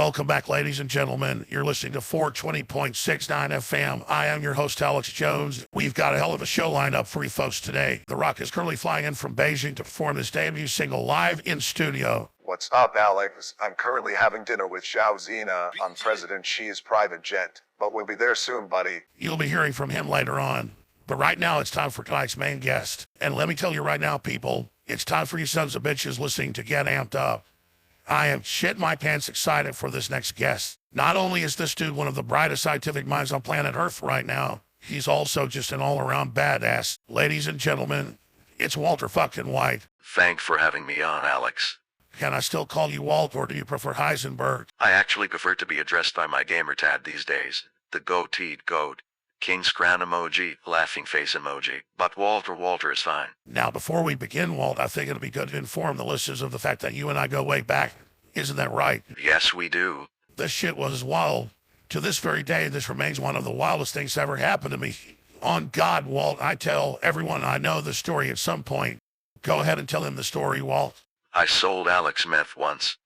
Welcome back, ladies and gentlemen. You're listening to 420.69 FM. I am your host, Alex Jones. We've got a hell of a show lined up for you folks today. The Rock is currently flying in from Beijing to perform his debut single live in studio. What's up, Alex? I'm currently having dinner with Xiao Zina on President Xi's private jet, but we'll be there soon, buddy. You'll be hearing from him later on. But right now, it's time for tonight's main guest. And let me tell you right now, people, it's time for you sons of bitches listening to get amped up. I am shit my pants excited for this next guest. Not only is this dude one of the brightest scientific minds on planet Earth right now, he's also just an all-around badass. Ladies and gentlemen, it's Walter fucking White. Thanks for having me on, Alex. Can I still call you Walt, or do you prefer Heisenberg? I actually prefer to be addressed by my gamertag these days. The goateed goat. King's crown emoji, laughing face emoji. But Walter is fine. Now, before we begin, Walt, I think it'll be good to inform the listeners of the fact that you and I go way back. Isn't that right? Yes, we do. This shit was wild. To this very day, this remains one of the wildest things that ever happened to me. On God, Walt, I tell everyone I know the story at some point. Go ahead and tell him the story, Walt. I sold Alex meth once.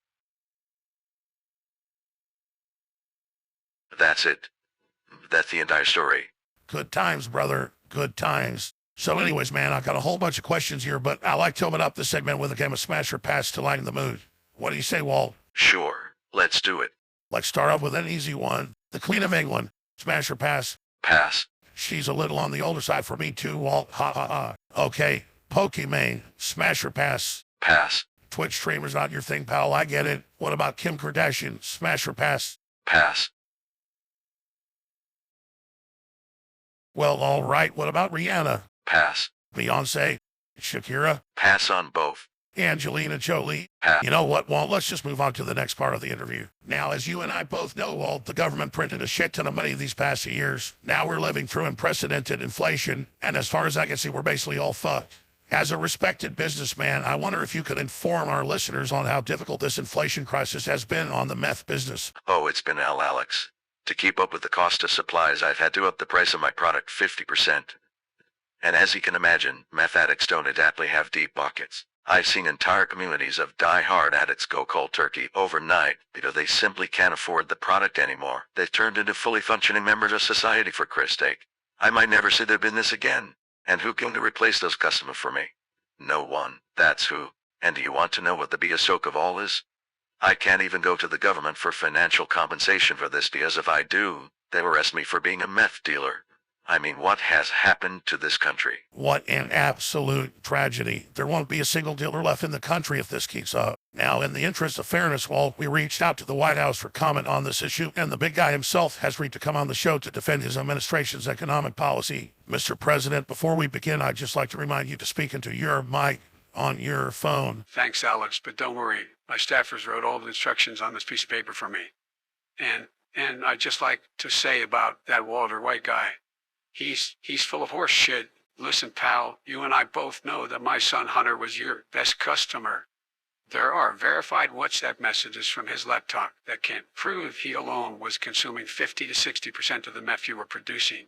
That's it. That's the entire story. Good times, brother. Good times. So anyways, man, I've got a whole bunch of questions here, but I like to open up this segment with a game of smash or pass to lighten the mood. What do you say, Walt? Sure. Let's do it. Let's start off with an easy one. The Queen of England. Smash or pass? Pass. She's a little on the older side for me too, Walt. Ha ha ha. Okay. Pokimane. Smash or pass? Pass. Twitch streamer's not your thing, pal. I get it. What about Kim Kardashian? Smash or pass? Pass. Well, all right. What about Rihanna? Pass. Beyonce? Shakira? Pass on both. Angelina Jolie? Pass. You know what, Walt? Let's just move on to the next part of the interview. Now, as you and I both know, Walt, the government printed a shit ton of money these past years. Now we're living through unprecedented inflation, and as far as I can see, we're basically all fucked. As a respected businessman, I wonder if you could inform our listeners on how difficult this inflation crisis has been on the meth business. Oh, it's been hell, Alex. To keep up with the cost of supplies, I've had to up the price of my product 50%. And as you can imagine, meth addicts don't exactly have deep pockets. I've seen entire communities of die-hard addicts go cold turkey overnight because they simply can't afford the product anymore. They've turned into fully functioning members of society, for Christ's sake. I might never see their business again. And who can replace those customers for me? No one. That's who. And do you want to know what the biggest joke of all is? I can't even go to the government for financial compensation for this, because if I do, they'll arrest me for being a meth dealer. I mean, what has happened to this country? What an absolute tragedy. There won't be a single dealer left in the country if this keeps up. Now, in the interest of fairness, Walt, we reached out to the White House for comment on this issue, and the big guy himself has agreed to come on the show to defend his administration's economic policy. Mr. President, before we begin, I'd just like to remind you to speak into your mic on your phone. Thanks, Alex, but don't worry. My staffers wrote all the instructions on this piece of paper for me. And I'd just like to say about that Walter White guy. He's full of horse shit. Listen, pal, you and I both know that my son Hunter was your best customer. There are verified WhatsApp messages from his laptop that can prove he alone was consuming 50 to 60% of the meth you were producing.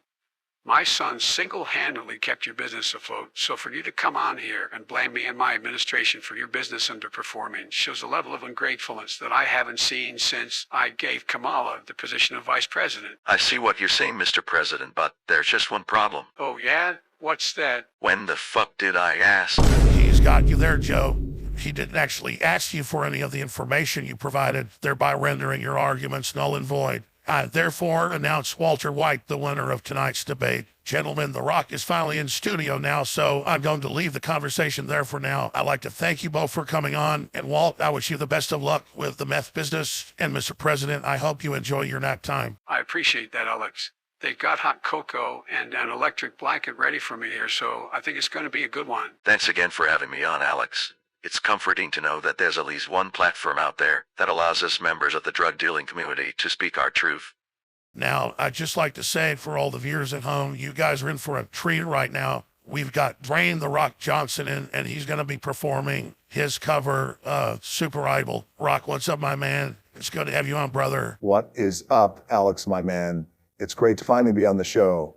My son single-handedly kept your business afloat, so for you to come on here and blame me and my administration for your business underperforming shows a level of ungratefulness that I haven't seen since I gave Kamala the position of vice president. I see what you're saying, Mr. President, but there's just one problem. Oh, yeah? What's that? When the fuck did I ask? He's got you there, Joe. He didn't actually ask you for any of the information you provided, thereby rendering your arguments null and void. I therefore announce Walter White the winner of tonight's debate. Gentlemen, The Rock is finally in studio now, so I'm going to leave the conversation there for now. I'd like to thank you both for coming on. And Walt, I wish you the best of luck with the meth business. And Mr. President, I hope you enjoy your nap time. I appreciate that, Alex. They've got hot cocoa and an electric blanket ready for me here, so I think it's going to be a good one. Thanks again for having me on, Alex. It's comforting to know that there's at least one platform out there that allows us members of the drug dealing community to speak our truth. Now, I'd just like to say for all the viewers at home, you guys are in for a treat right now. We've got Dwayne "The Rock" Johnson in, and he's going to be performing his cover of Super Idol. Rock, what's up, my man? It's good to have you on, brother. What is up, Alex, my man? It's great to finally be on the show.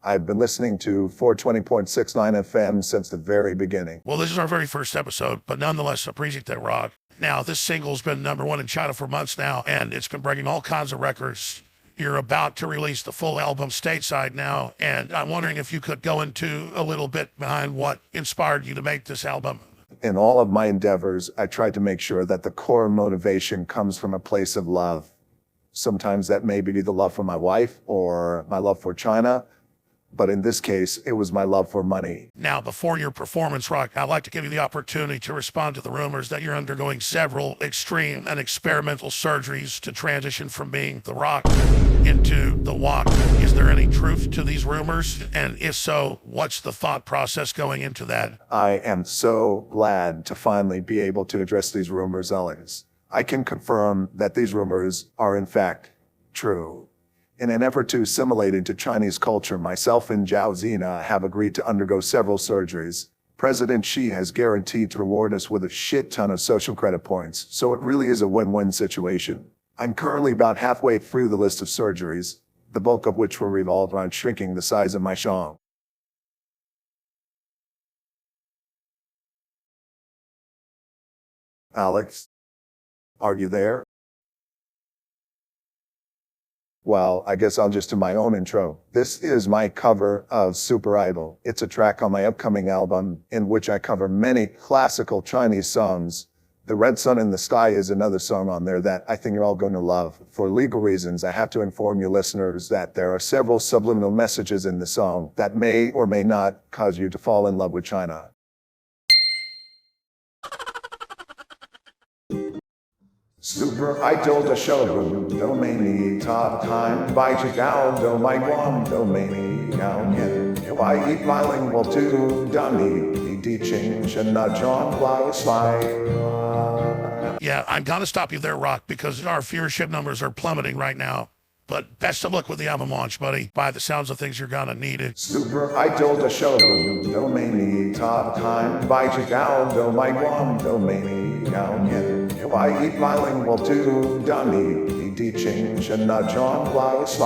I've been listening to 420.69 FM since the very beginning. Well, this is our very first episode, but nonetheless, appreciate that, Rock. Now, this single's been #1 in China for months now, and it's been breaking all kinds of records. You're about to release the full album stateside now, and I'm wondering if you could go into a little bit behind what inspired you to make this album. In all of my endeavors, I tried to make sure that the core motivation comes from a place of love. Sometimes that may be the love for my wife or my love for China, but in this case, it was my love for money. Now, before your performance, Rock, I'd like to give you the opportunity to respond to the rumors that you're undergoing several extreme and experimental surgeries to transition from being the Rock into the Walk. Is there any truth to these rumors? And if so, what's the thought process going into that? I am so glad to finally be able to address these rumors, Alex. I can confirm that these rumors are in fact true. In an effort to assimilate into Chinese culture, myself and Zhao Zina have agreed to undergo several surgeries. President Xi has guaranteed to reward us with a shit ton of social credit points, so it really is a win-win situation. I'm currently about halfway through the list of surgeries, the bulk of which will revolve around shrinking the size of my shong. Alex, are you there? Well, I guess I'll just do my own intro. This is my cover of Super Idol. It's a track on my upcoming album in which I cover many classical Chinese songs. The Red Sun in the Sky is another song on there that I think you're all going to love. For legal reasons, I have to inform you listeners that there are several subliminal messages in the song that may or may not cause you to fall in love with China. Super Idol the show, do many top time by Chigao, do my guam, do many down in. I eat bilingual too, dummy, teaching, Shana John Klaus Yeah, I'm gonna stop you there, Rock, because our viewership numbers are plummeting right now. But best of luck with the album launch, buddy. By the sounds of things, you're gonna need it. Super Idol the show, do many top time by Chigao, do my guam, do many down in. I eat bilingual too, dummy, teaching, Shana John Klaus